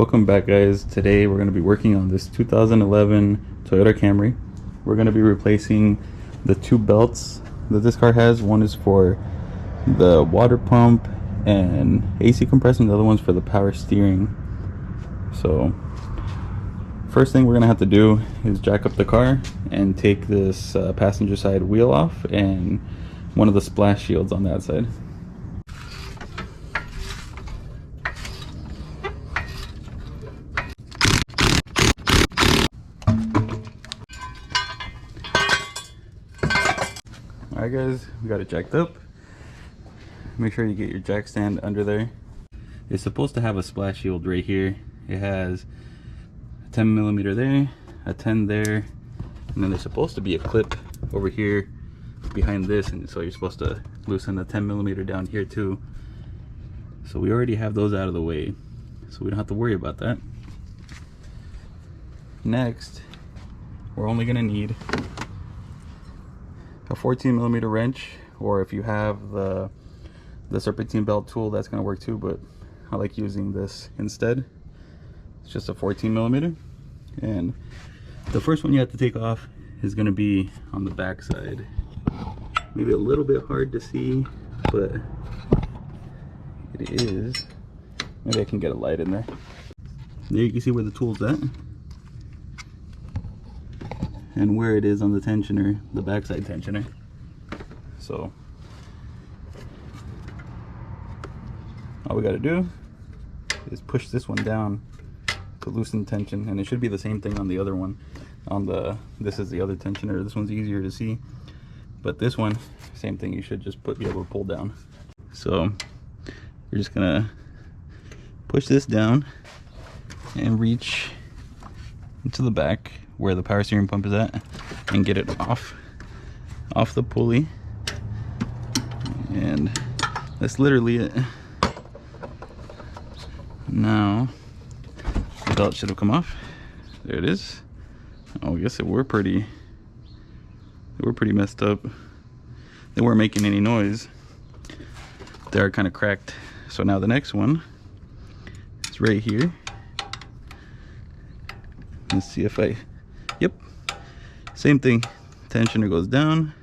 Welcome back, guys. Today we're going to be working on this 2011 Toyota Camry. We're going to be replacing the two belts that this car has. One is for the water pump and AC compressor, and the other one's for the power steering. So first thing we're going to have to do is jack up the car and take this passenger side wheel off and one of the splash shields on that side. Alright guys, we got it jacked up. Make sure you get your jack stand under there. It's supposed to have a splash shield right here. It has a 10mm there, a 10 there, and then there's supposed to be a clip over here behind this, and so you're supposed to loosen the 10mm down here too. So we already have those out of the way, so we don't have to worry about that. Next, we're only gonna need a 14mm wrench, or if you have the serpentine belt tool, that's going to work too, but I like using this instead. It's just a 14mm, and the first one you have to take off is going to be on the back side. Maybe a little bit hard to see, but it is. Maybe I can get a light in there. There you can see where the tool's at and where it is on the tensioner, the backside tensioner. So all we got to do is push this one down to loosen tension, and it should be the same thing on the other one. This is the other tensioner. This one's easier to see, but this one, same thing. You should just be able to pull down. So you're just gonna push this down and reach into the back where the power steering pump is at and get it off the pulley, and that's literally it. Now the belt should have come off. There it is. Oh, I guess they were pretty messed up. They weren't making any noise. They are kind of cracked. So now the next one is right here. Let's see if yep, same thing. Tensioner goes down.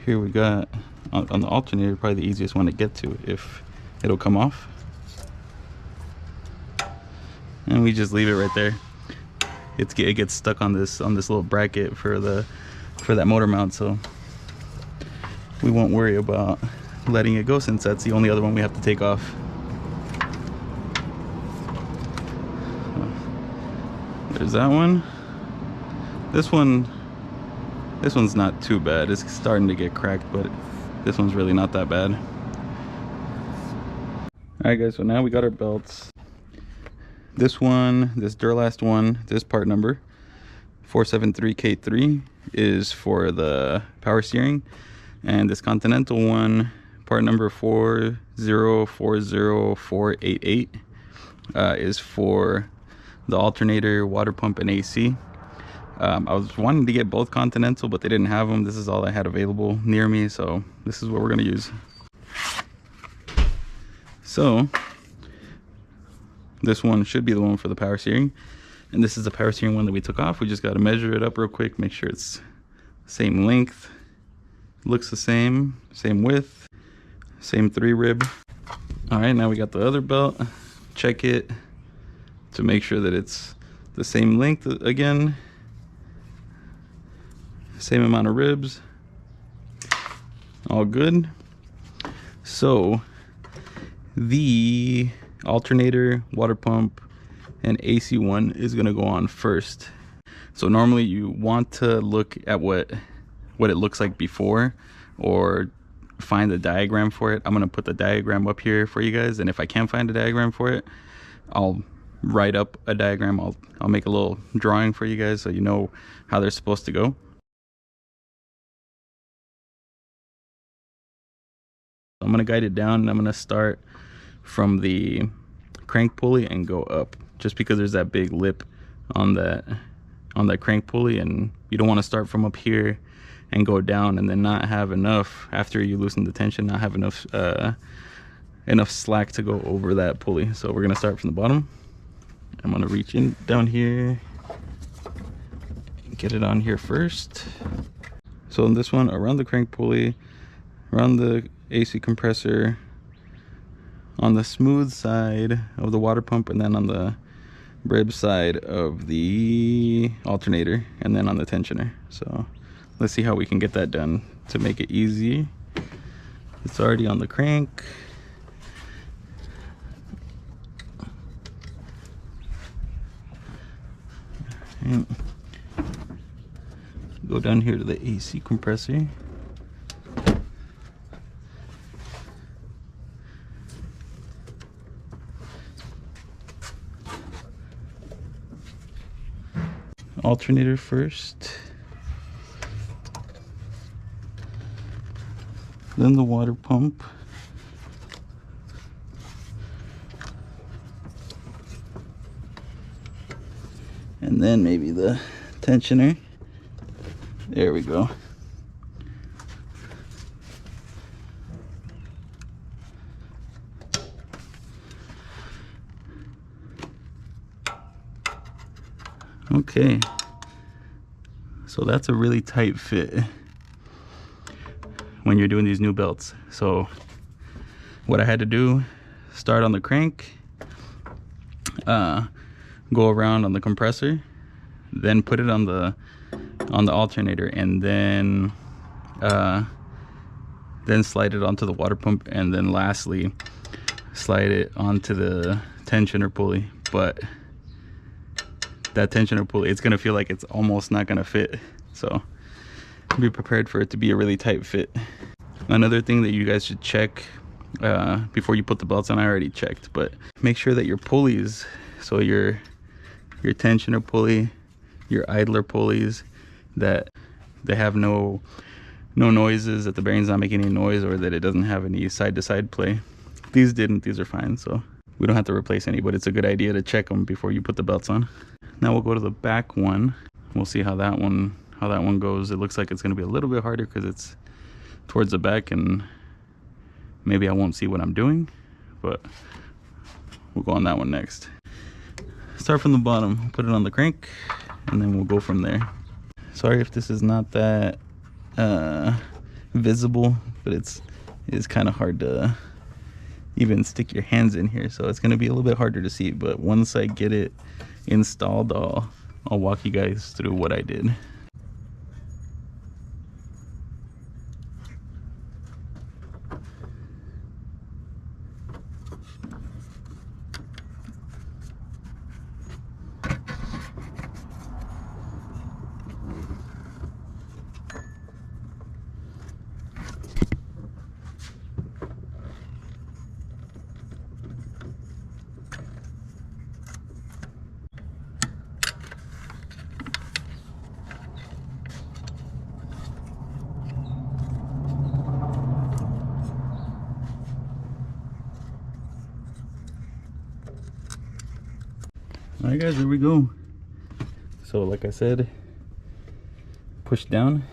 Here we got on the alternator, probably the easiest one to get to if it'll come off, and we just leave it right there. It gets stuck on this little bracket for that motor mount, so we won't worry about letting it go, since that's the only other one we have to take off. There's that one. This one's not too bad. It's starting to get cracked, but this one's really not that bad. Alright guys, so now we got our belts. This one, this Duralast one, this part number 473K3 is for the power steering, and this Continental one, part number 4040488, is for the alternator, water pump, and AC. I was wanting to get both Continental, but they didn't have them. This is all I had available near me, so this is what we're going to use. So this one should be the one for the power steering, and this is the power steering one that we took off. We just got to measure it up real quick, make sure it's the same length, looks the same width, same 3-rib. All right, now we got the other belt. Check it to make sure that it's the same length again, same amount of ribs, all good. So the alternator, water pump, and AC one is going to go on first. So normally you want to look at what it looks like before, or find the diagram for it. I'm going to put the diagram up here for you guys, and if I can't find a diagram for it, I'll write up a diagram. I'll make a little drawing for you guys so you know how they're supposed to go. I'm going to guide it down, and I'm going to start from the crank pulley and go up, just because there's that big lip on that crank pulley, and you don't want to start from up here and go down and then not have enough, after you loosen the tension, not have enough enough slack to go over that pulley. So we're gonna start from the bottom. I'm gonna reach in down here, get it on here first. So in this one, around the crank pulley, around the AC compressor, on the smooth side of the water pump, and then on the rib side of the alternator, and then on the tensioner. So let's see how we can get that done to make it easy. It's already on the crank. And go down here to the AC compressor. Alternator first, then the water pump, and then maybe the tensioner. There we go. Okay, so that's a really tight fit when you're doing these new belts. So what I had to do, start on the crank, go around on the compressor, then put it on the alternator, and then slide it onto the water pump, and then lastly slide it onto the tensioner pulley. But that tensioner pulley, it's gonna feel like it's almost not gonna fit, so be prepared for it to be a really tight fit. Another thing that you guys should check before you put the belts on, I already checked, but make sure that your pulleys, so your tensioner pulley, your idler pulleys, that they have no noises, that the bearing's not making any noise, or that it doesn't have any side-to-side play. These didn't. These are fine, so we don't have to replace any, but it's a good idea to check them before you put the belts on. Now we'll go to the back one. We'll see how that one goes. It looks like it's going to be a little bit harder because it's towards the back, and maybe I won't see what I'm doing, but we'll go on that one next. Start from the bottom, put it on the crank, and then we'll go from there. Sorry if this is not that visible, but it's kind of hard to even stick your hands in here, so it's going to be a little bit harder to see. But once I get it installed, I'll walk you guys through what I did. Alright guys, there we go. So like I said, push down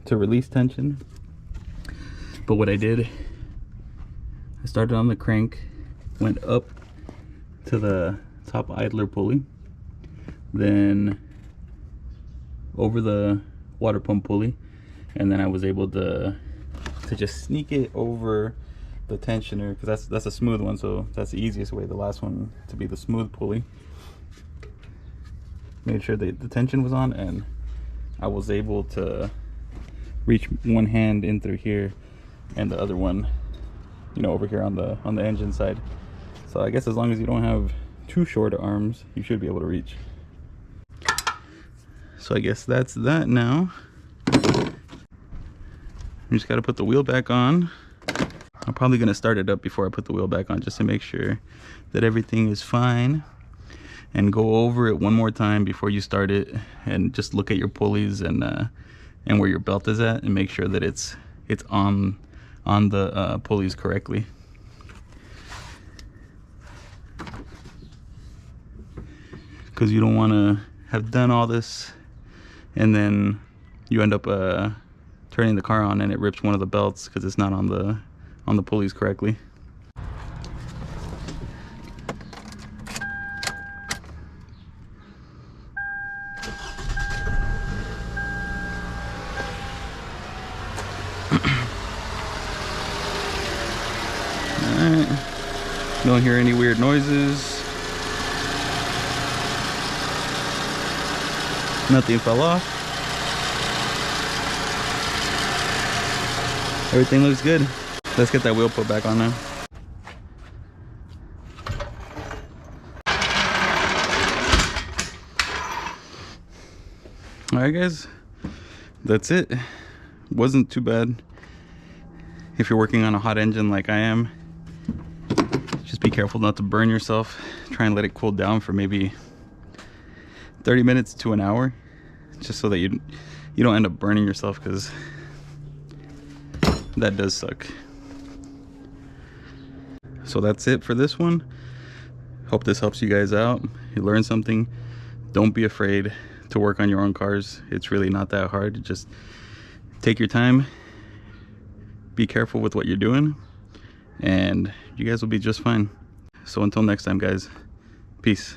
to release tension. But what I did, I started on the crank, went up to the top idler pulley, then over the water pump pulley, and then I was able to just sneak it over the tensioner, because that's a smooth one, so that's the easiest way, the last one to be the smooth pulley. Made sure that the tension was on, and I was able to reach one hand in through here and the other one, you know, over here on the engine side. So I guess as long as you don't have too short arms, you should be able to reach. So I guess that's that now. You just got to put the wheel back on. I'm probably going to start it up before I put the wheel back on, just to make sure that everything is fine. And go over it one more time before you start it, and just look at your pulleys and where your belt is at, and make sure that it's on the pulleys correctly. Because you don't want to have done all this and then you end up turning the car on and it rips one of the belts because it's not on the pulleys correctly. Don't hear any weird noises. Nothing fell off. Everything looks good. Let's get that wheel put back on now. Alright guys, that's it. Wasn't too bad. If you're working on a hot engine like I am, just be careful not to burn yourself. Try and let it cool down for maybe 30 minutes to an hour, just so that you don't end up burning yourself, because that does suck. So that's it for this one. Hope this helps you guys out. You learned something. Don't be afraid to work on your own cars. It's really not that hard. Just take your time, be careful with what you're doing, and you guys will be just fine. So until next time guys, peace.